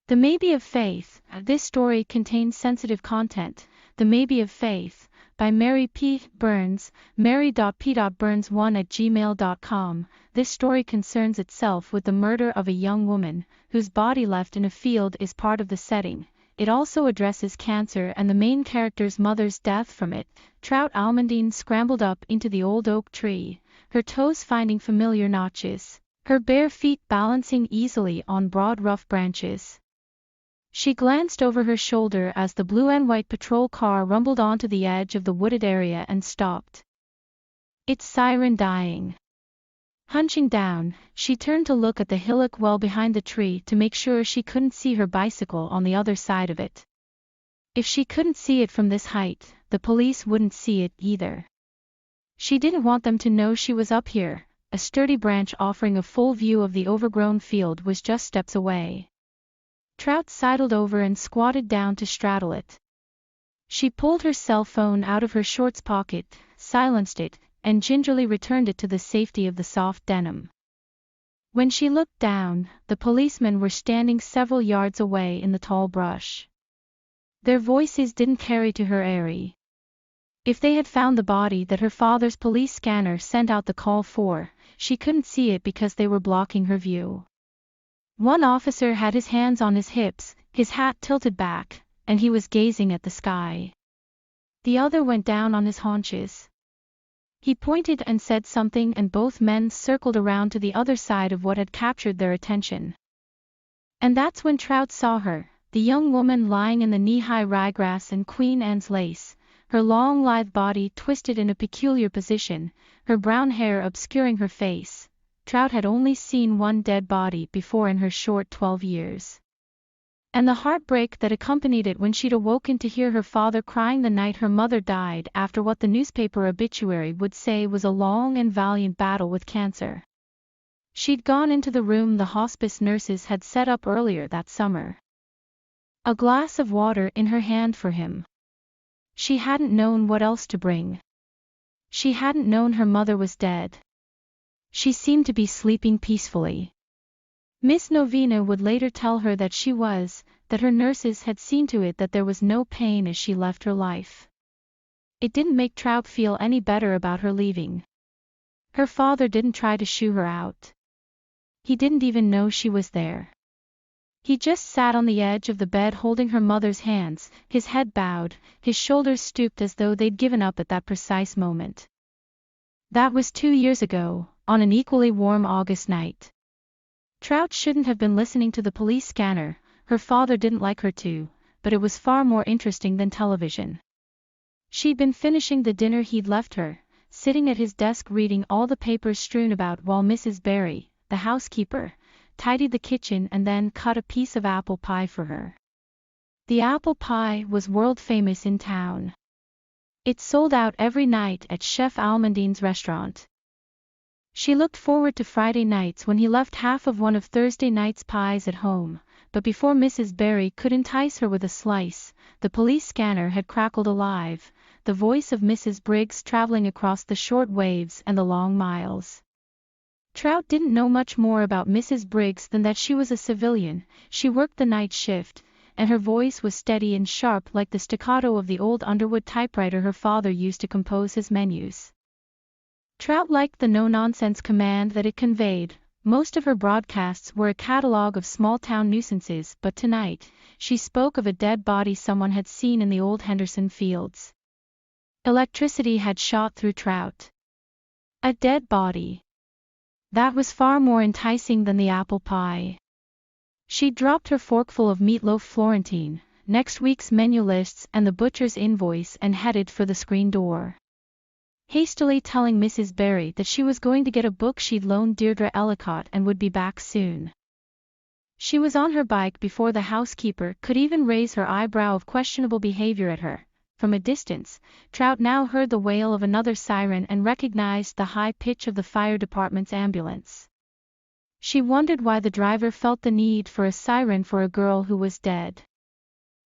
The Maybe of Faith. This story contains sensitive content. The Maybe of Faith, by Mary P. Burns, mary.p.burns1@gmail.com. This story concerns itself with the murder of a young woman, whose body left in a field is part of the setting. It also addresses cancer and the main character's mother's death from it. Trout Almondine scrambled up into the old oak tree, her toes finding familiar notches, her bare feet balancing easily on broad rough branches. She glanced over her shoulder as the blue and white patrol car rumbled onto the edge of the wooded area and stopped. Its siren dying. Hunching down, she turned to look at the hillock well behind the tree to make sure she couldn't see her bicycle on the other side of it. If she couldn't see it from this height, the police wouldn't see it either. She didn't want them to know she was up here. A sturdy branch offering a full view of the overgrown field was just steps away. Trout sidled over and squatted down to straddle it. She pulled her cell phone out of her shorts pocket, silenced it, and gingerly returned it to the safety of the soft denim. When she looked down, the policemen were standing several yards away in the tall brush. Their voices didn't carry to her airy. If they had found the body that her father's police scanner sent out the call for, she couldn't see it because they were blocking her view. One officer had his hands on his hips, his hat tilted back, and he was gazing at the sky. The other went down on his haunches. He pointed and said something, and both men circled around to the other side of what had captured their attention. And that's when Trout saw her, the young woman lying in the knee-high ryegrass and Queen Anne's lace, her long lithe body twisted in a peculiar position, her brown hair obscuring her face. Trout had only seen one dead body before in her short 12 years. And the heartbreak that accompanied it when she'd awoken to hear her father crying the night her mother died after what the newspaper obituary would say was a long and valiant battle with cancer. She'd gone into the room the hospice nurses had set up earlier that summer. A glass of water in her hand for him. She hadn't known what else to bring. She hadn't known her mother was dead. She seemed to be sleeping peacefully. Miss Novena would later tell her that she was, that her nurses had seen to it that there was no pain as she left her life. It didn't make Trout feel any better about her leaving. Her father didn't try to shoo her out. He didn't even know she was there. He just sat on the edge of the bed holding her mother's hands, his head bowed, his shoulders stooped as though they'd given up at that precise moment. That was 2 years ago, on an equally warm August night. Trout shouldn't have been listening to the police scanner, her father didn't like her to, but it was far more interesting than television. She'd been finishing the dinner he'd left her, sitting at his desk reading all the papers strewn about while Mrs. Barry, the housekeeper, tidied the kitchen and then cut a piece of apple pie for her. The apple pie was world famous in town. It sold out every night at Chef Almondine's restaurant. She looked forward to Friday nights when he left half of one of Thursday night's pies at home, but before Mrs. Barry could entice her with a slice, the police scanner had crackled alive, the voice of Mrs. Briggs traveling across the short waves and the long miles. Trout didn't know much more about Mrs. Briggs than that she was a civilian, she worked the night shift, and her voice was steady and sharp like the staccato of the old Underwood typewriter her father used to compose his menus. Trout liked the no-nonsense command that it conveyed. Most of her broadcasts were a catalogue of small-town nuisances, but tonight, she spoke of a dead body someone had seen in the old Henderson fields. Electricity had shot through Trout. A dead body. That was far more enticing than the apple pie. She dropped her forkful of meatloaf Florentine, next week's menu lists and the butcher's invoice and headed for the screen door. Hastily telling Mrs. Barry that she was going to get a book she'd loaned Deirdre Ellicott and would be back soon. She was on her bike before the housekeeper could even raise her eyebrow of questionable behavior at her. From a distance, Trout now heard the wail of another siren and recognized the high pitch of the fire department's ambulance. She wondered why the driver felt the need for a siren for a girl who was dead.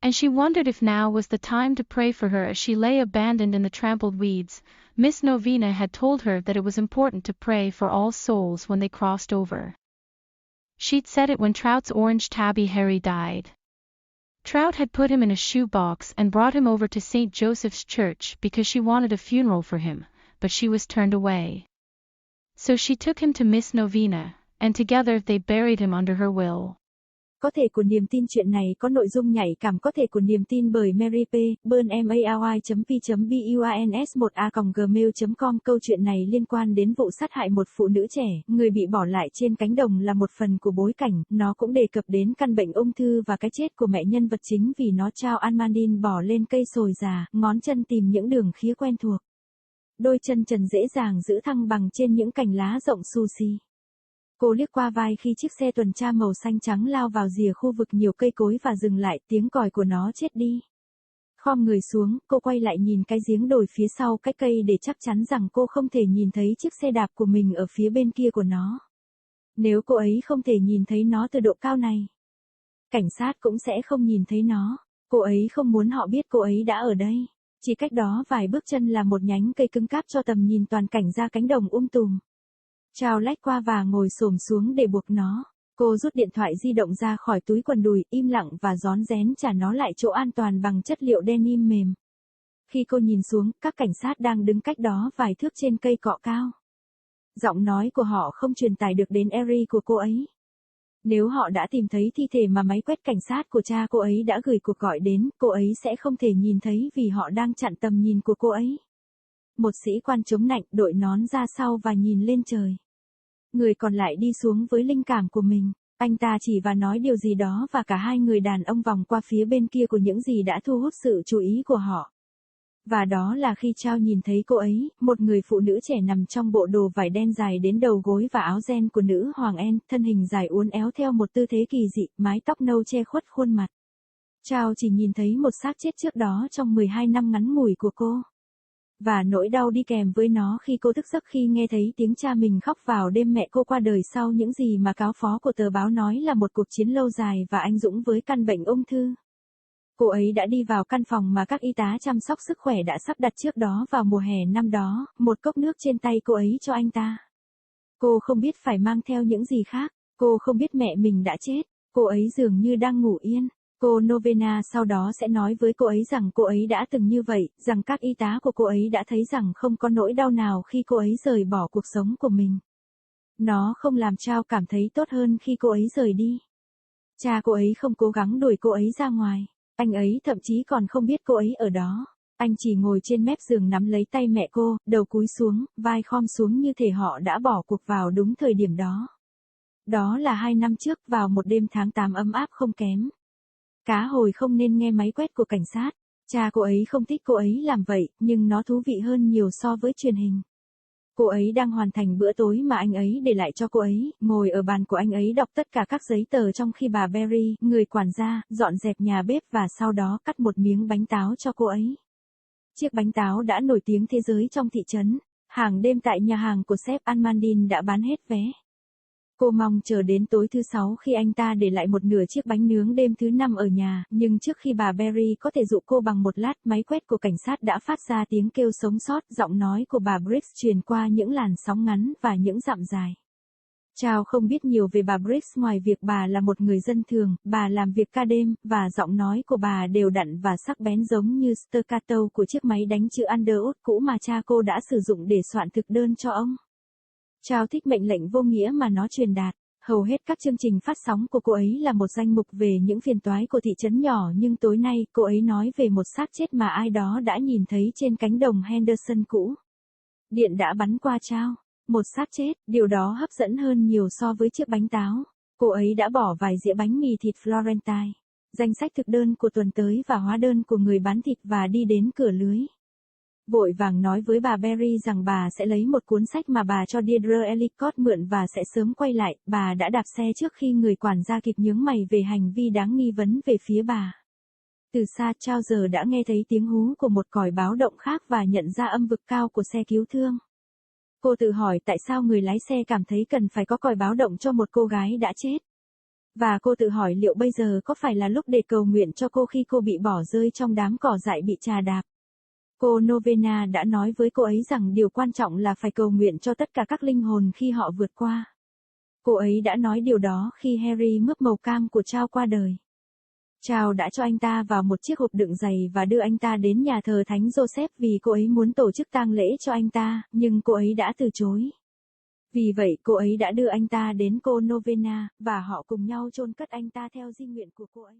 And she wondered if now was the time to pray for her as she lay abandoned in the trampled weeds. Miss Novena had told her that it was important to pray for all souls when they crossed over. She'd said it when Trout's orange tabby Harry died. Trout had put him in a shoebox and brought him over to St. Joseph's Church because she wanted a funeral for him, but she was turned away. So she took him to Miss Novena, and together they buried him under her will. Có thể của niềm tin. Chuyện này có nội dung nhạy cảm. Có thể của niềm tin bởi Mary P. Burn MARY.P.BUANS1A@gmail.com. Câu chuyện này liên quan đến vụ sát hại một phụ nữ trẻ, người bị bỏ lại trên cánh đồng là một phần của bối cảnh. Nó cũng đề cập đến căn bệnh ung thư và cái chết của mẹ nhân vật chính vì nó trao Amandine bò lên cây sồi già, ngón chân tìm những đường khía quen thuộc. Đôi chân trần dễ dàng giữ thăng bằng trên những cành lá rộng xù xì. Cô liếc qua vai khi chiếc xe tuần tra màu xanh trắng lao vào rìa khu vực nhiều cây cối và dừng lại, tiếng còi của nó chết đi. Khom người xuống, cô quay lại nhìn cái giếng đồi phía sau cái cây để chắc chắn rằng cô không thể nhìn thấy chiếc xe đạp của mình ở phía bên kia của nó. Nếu cô ấy không thể nhìn thấy nó từ độ cao này, cảnh sát cũng sẽ không nhìn thấy nó. Cô ấy không muốn họ biết cô ấy đã ở đây. Chỉ cách đó vài bước chân là một nhánh cây cứng cáp cho tầm nhìn toàn cảnh ra cánh đồng tùm. Chào lách qua và ngồi xổm xuống để buộc nó. Cô rút điện thoại di động ra khỏi túi quần đùi, im lặng và rón rén trả nó lại chỗ an toàn bằng chất liệu denim mềm. Khi cô nhìn xuống, các cảnh sát đang đứng cách đó vài thước trên cây cọ cao. Giọng nói của họ không truyền tải được đến Erie của cô ấy. Nếu họ đã tìm thấy thi thể mà máy quét cảnh sát của cha cô ấy đã gửi cuộc gọi đến, cô ấy sẽ không thể nhìn thấy vì họ đang chặn tầm nhìn của cô ấy. Một sĩ quan chống nạnh đội nón ra sau và nhìn lên trời. Người còn lại đi xuống với linh cảm của mình. Anh ta chỉ và nói điều gì đó và cả hai người đàn ông vòng qua phía bên kia của những gì đã thu hút sự chú ý của họ. Và đó là khi Chao nhìn thấy cô ấy, một người phụ nữ trẻ nằm trong bộ đồ vải đen dài đến đầu gối và áo ren của nữ hoàng En, thân hình dài uốn éo theo một tư thế kỳ dị, mái tóc nâu che khuất khuôn mặt. Chao chỉ nhìn thấy một xác chết trước đó trong 12 năm ngắn ngủi của cô. Và nỗi đau đi kèm với nó khi cô thức giấc khi nghe thấy tiếng cha mình khóc vào đêm mẹ cô qua đời sau những gì mà cáo phó của tờ báo nói là một cuộc chiến lâu dài và anh dũng với căn bệnh ung thư. Cô ấy đã đi vào căn phòng mà các y tá chăm sóc sức khỏe đã sắp đặt trước đó vào mùa hè năm đó, một cốc nước trên tay cô ấy cho anh ta. Cô không biết phải mang theo những gì khác, cô không biết mẹ mình đã chết, cô ấy dường như đang ngủ yên. Cô Novena sau đó sẽ nói với cô ấy rằng cô ấy đã từng như vậy, rằng các y tá của cô ấy đã thấy rằng không có nỗi đau nào khi cô ấy rời bỏ cuộc sống của mình. Nó không làm Chao cảm thấy tốt hơn khi cô ấy rời đi. Cha cô ấy không cố gắng đuổi cô ấy ra ngoài. Anh ấy thậm chí còn không biết cô ấy ở đó. Anh chỉ ngồi trên mép giường nắm lấy tay mẹ cô, đầu cúi xuống, vai khom xuống như thể họ đã bỏ cuộc vào đúng thời điểm đó. Đó là 2 năm trước, vào một đêm tháng 8 ấm áp không kém. Cá hồi không nên nghe máy quét của cảnh sát. Cha cô ấy không thích cô ấy làm vậy, nhưng nó thú vị hơn nhiều so với truyền hình. Cô ấy đang hoàn thành bữa tối mà anh ấy để lại cho cô ấy, ngồi ở bàn của anh ấy đọc tất cả các giấy tờ trong khi bà Berry, người quản gia, dọn dẹp nhà bếp và sau đó cắt một miếng bánh táo cho cô ấy. Chiếc bánh táo đã nổi tiếng thế giới trong thị trấn. Hàng đêm tại nhà hàng của sếp Amandine đã bán hết vé. Cô mong chờ đến tối thứ 6 khi anh ta để lại một nửa chiếc bánh nướng đêm thứ 5 ở nhà, nhưng trước khi bà Berry có thể dụ cô bằng một lát, máy quét của cảnh sát đã phát ra tiếng kêu sống sót, giọng nói của bà Briggs truyền qua những làn sóng ngắn và những dặm dài. Chao không biết nhiều về bà Briggs ngoài việc bà là một người dân thường, bà làm việc ca đêm, và giọng nói của bà đều đặn và sắc bén giống như staccato của chiếc máy đánh chữ Underwood cũ mà cha cô đã sử dụng để soạn thực đơn cho ông. Chao thích mệnh lệnh vô nghĩa mà nó truyền đạt. Hầu hết các chương trình phát sóng của cô ấy là một danh mục về những phiền toái của thị trấn nhỏ, nhưng tối nay, cô ấy nói về một xác chết mà ai đó đã nhìn thấy trên cánh đồng Henderson cũ. Điện đã bắn qua Chao. Một xác chết, điều đó hấp dẫn hơn nhiều so với chiếc bánh táo. Cô ấy đã bỏ vài dĩa bánh mì thịt Florentine, danh sách thực đơn của tuần tới và hóa đơn của người bán thịt và đi đến cửa lưới. Vội vàng nói với bà Berry rằng bà sẽ lấy một cuốn sách mà bà cho Deirdre Ellicott mượn và sẽ sớm quay lại. Bà đã đạp xe trước khi người quản gia kịp nhướng mày về hành vi đáng nghi vấn về phía bà. Từ xa, Chao giờ đã nghe thấy tiếng hú của một còi báo động khác và nhận ra âm vực cao của xe cứu thương. Cô tự hỏi tại sao người lái xe cảm thấy cần phải có còi báo động cho một cô gái đã chết. Và cô tự hỏi liệu bây giờ có phải là lúc để cầu nguyện cho cô khi cô bị bỏ rơi trong đám cỏ dại bị chà đạp. Cô Novena đã nói với cô ấy rằng điều quan trọng là phải cầu nguyện cho tất cả các linh hồn khi họ vượt qua. Cô ấy đã nói điều đó khi Harry mướp màu cam của Charles qua đời. Charles đã cho anh ta vào một chiếc hộp đựng giày và đưa anh ta đến nhà thờ Thánh Joseph vì cô ấy muốn tổ chức tang lễ cho anh ta, nhưng cô ấy đã từ chối. Vì vậy cô ấy đã đưa anh ta đến cô Novena, và họ cùng nhau chôn cất anh ta theo di nguyện của cô ấy.